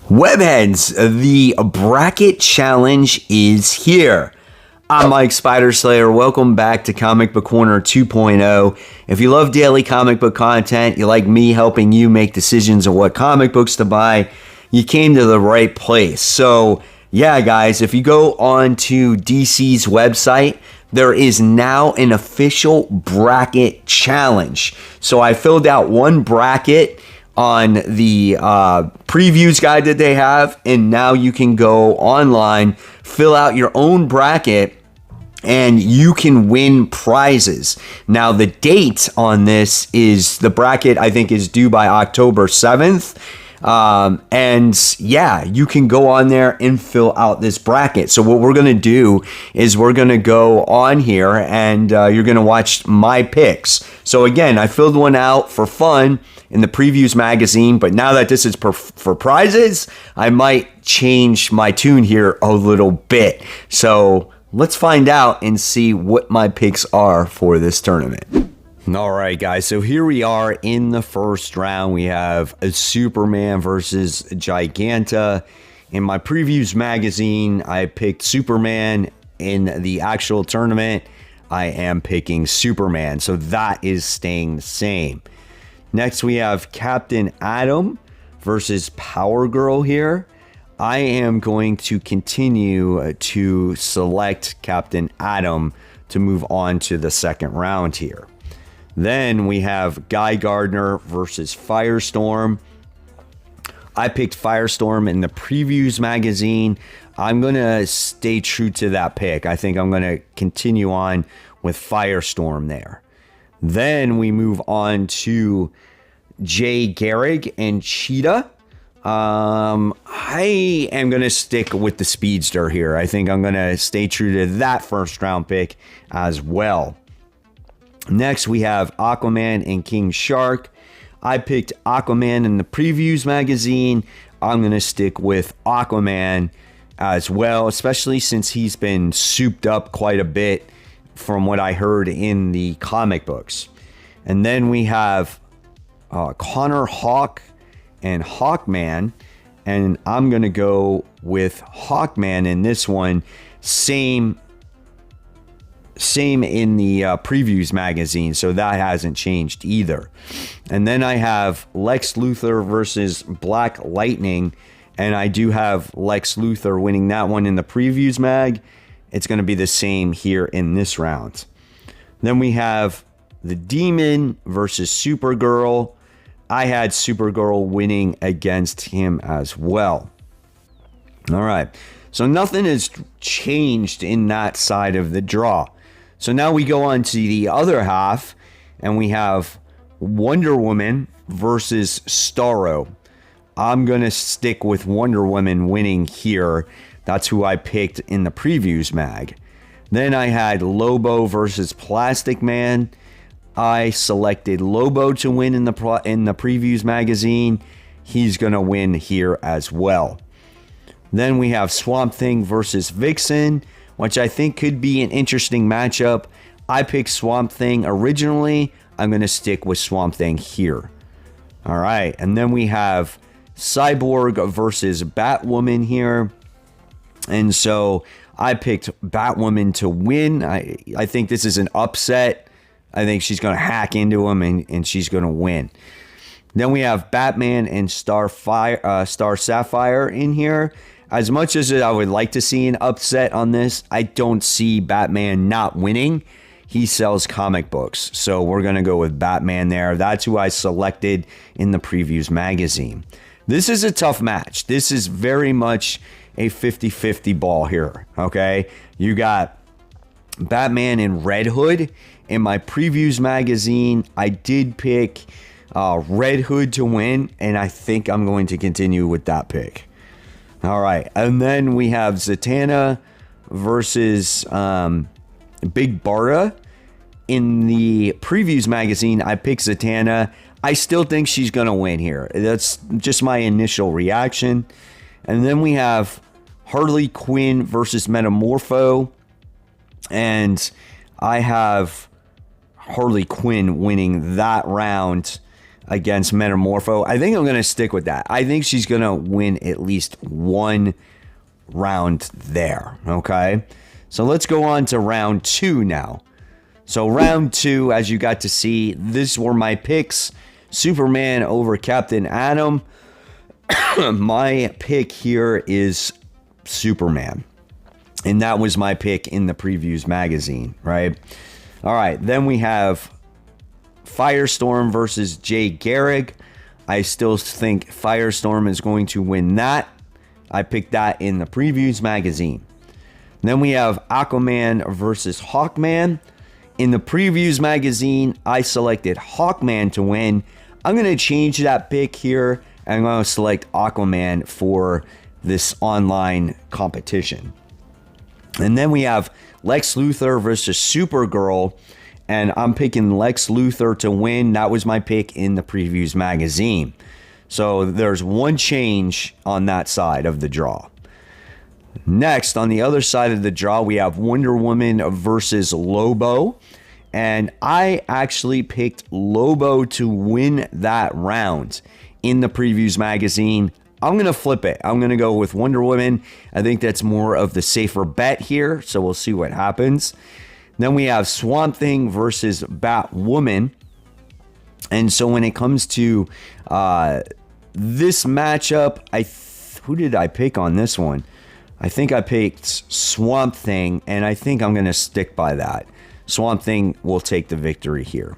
Webheads, the bracket challenge is here. I'm Mike Spider Slayer. Welcome back to Comic Book Corner 2.0. If you love daily comic book content, you like me helping you make decisions of what comic books to buy, you came to the right place. So, yeah, guys, if you go on to DC's website, there is now an official bracket challenge. So I filled out one bracket on the previews guide that they have, and now you can go online, fill out your own bracket, and you can win prizes. Now, the date on this is, the bracket I think is due by October 7th. And yeah, you can go on there and fill out this bracket. So what we're going to do is we're going to go on here and you're going to watch my picks. So again, I filled one out for fun in the previews magazine, but now that this is for prizes, I might change my tune here a little bit. So let's find out and see what my picks are for this tournament. All right, guys, so here we are in the first round. We have a Superman versus Giganta. In my previews magazine, I picked Superman. In the actual tournament, I am picking Superman, so that is staying the same. Next, we have Captain Atom versus Power Girl here. I am going to continue to select Captain Atom to move on to the second round here. Then we have Guy Gardner versus Firestorm. I picked Firestorm in the previews magazine. I'm going to stay true to that pick. I think I'm going to continue on with Firestorm there. Then we move on to Jay Garrick and Cheetah. I am going to stick with the Speedster here. I think I'm going to stay true to that first round pick as well. Next, we have Aquaman and King Shark. I picked Aquaman in the previews magazine. I'm going to stick with Aquaman as well, especially since he's been souped up quite a bit from what I heard in the comic books. And then we have Connor Hawk and Hawkman, and I'm going to go with Hawkman in this one. Same in the previews magazine, so that hasn't changed either. And then I have Lex Luthor versus Black Lightning, and I do have Lex Luthor winning that one in the previews mag. It's going to be the same here in this round. Then we have the Demon versus Supergirl. I had Supergirl winning against him as well. All right, so nothing has changed in that side of the draw. So now we go on to the other half, and we have Wonder Woman versus Starro. I'm going to stick with Wonder Woman winning here. That's who I picked in the previews mag. Then I had Lobo versus Plastic Man. I selected Lobo to win in the previews magazine. He's going to win here as well. Then we have Swamp Thing versus Vixen, which I think could be an interesting matchup. I picked Swamp Thing originally. I'm going to stick with Swamp Thing here. All right, and then we have Cyborg versus Batwoman here. And so I picked Batwoman to win. I think this is an upset. I think she's going to hack into him and she's going to win. Then we have Batman and Star Sapphire in here. As much as I would like to see an upset on this, I don't see Batman not winning. He sells comic books, so we're going to go with Batman there. That's who I selected in the previews magazine. This is a tough match. This is very much a 50-50 ball here, okay? You got Batman and Red Hood. In my previews magazine, I did pick Red Hood to win, and I think I'm going to continue with that pick. All right, and then we have Zatanna versus Big Barda. In the previews magazine, I picked Zatanna. I still think she's going to win here. That's just my initial reaction. And then we have Harley Quinn versus Metamorpho. And I have Harley Quinn winning that round. against Metamorpho. I think I'm going to stick with that. I think she's going to win at least one round there, okay? So let's go on to round 2 now. So round 2, as you got to see, these were my picks. Superman over Captain Atom. My pick here is Superman. And that was my pick in the previews magazine, right? All right, then we have Firestorm versus Jay Garrick. I still think Firestorm is going to win that. I picked that in the previews magazine. Then we have Aquaman versus Hawkman. In the previews magazine, I selected Hawkman to win. I'm going to change that pick here, and I'm going to select Aquaman for this online competition. And then we have Lex Luthor versus Supergirl, and I'm picking Lex Luthor to win. That was my pick in the previews magazine. So there's one change on that side of the draw. Next, on the other side of the draw, we have Wonder Woman versus Lobo. And I actually picked Lobo to win that round in the previews magazine. I'm going to flip it. I'm going to go with Wonder Woman. I think that's more of the safer bet here. So we'll see what happens. Then we have Swamp Thing versus Batwoman. And so when it comes to this matchup, who did I pick on this one? I think I picked Swamp Thing, and I think I'm going to stick by that. Swamp Thing will take the victory here.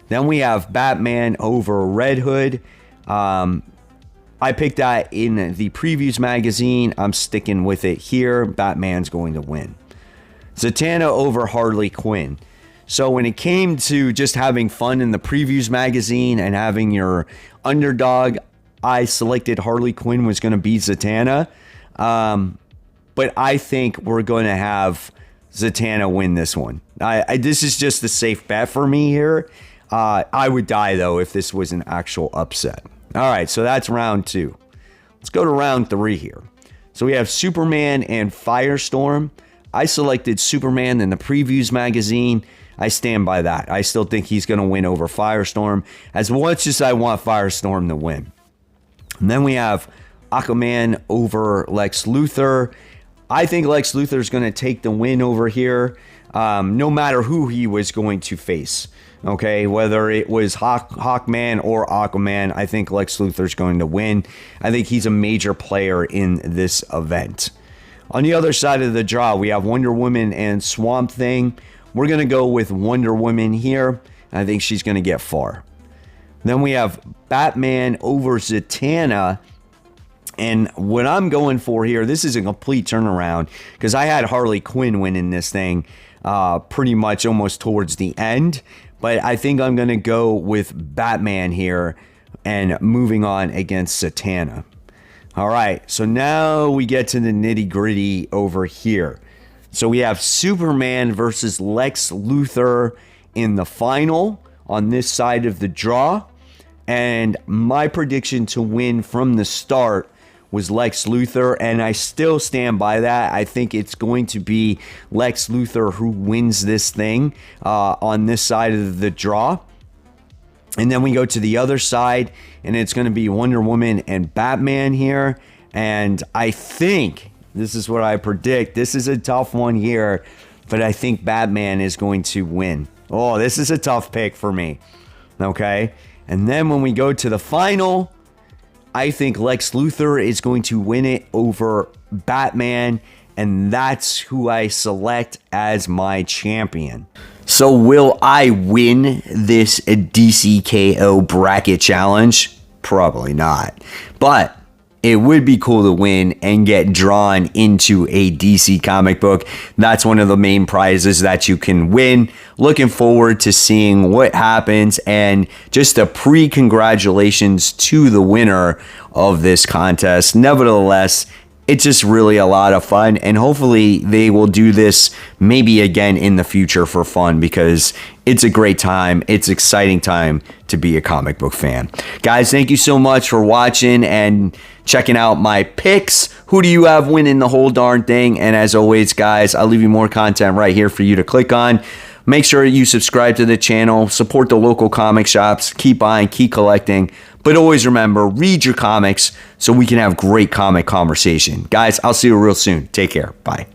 Then we have Batman over Red Hood. I picked that in the previews magazine. I'm sticking with it here. Batman's going to win. Zatanna over Harley Quinn. So when it came to just having fun in the previews magazine and having your underdog, I selected Harley Quinn was going to beat Zatanna. But I think we're going to have Zatanna win this one. This is just a safe bet for me here. I would die, though, if this was an actual upset. All right, so that's round 2. Let's go to round 3 here. So we have Superman and Firestorm. I selected Superman in the previews magazine. I stand by that. I still think he's going to win over Firestorm, as much as I want Firestorm to win. And then we have Aquaman over Lex Luthor. I think Lex Luthor is going to take the win over here, no matter who he was going to face. Okay, whether it was Hawkman or Aquaman, I think Lex Luthor is going to win. I think he's a major player in this event. On the other side of the draw, we have Wonder Woman and Swamp Thing. We're going to go with Wonder Woman here. I think she's going to get far. Then we have Batman over Zatanna. And what I'm going for here, this is a complete turnaround, because I had Harley Quinn winning this thing pretty much almost towards the end. But I think I'm going to go with Batman here and moving on against Zatanna. All right, so now we get to the nitty-gritty over here. So we have Superman versus Lex Luthor in the final on this side of the draw. And my prediction to win from the start was Lex Luthor, and I still stand by that. I think it's going to be Lex Luthor who wins this thing on this side of the draw. And then we go to the other side, and it's going to be Wonder Woman and Batman here. And I think, this is what I predict, this is a tough one here, but I think Batman is going to win. Oh, this is a tough pick for me. Okay? And then when we go to the final, I think Lex Luthor is going to win it over Batman, and that's who I select as my champion. So will I win this DC K.O. bracket challenge? Probably not. But it would be cool to win and get drawn into a DC comic book. That's one of the main prizes that you can win. Looking forward to seeing what happens, and just a pre-congratulations to the winner of this contest. Nevertheless, it's just really a lot of fun, and hopefully they will do this maybe again in the future for fun, because it's a great time. It's an exciting time to be a comic book fan. Guys, thank you so much for watching and checking out my picks. Who do you have winning the whole darn thing? And as always, guys, I'll leave you more content right here for you to click on. Make sure you subscribe to the channel, support the local comic shops, keep buying, keep collecting. But always remember, read your comics so we can have great comic conversation. Guys, I'll see you real soon. Take care. Bye.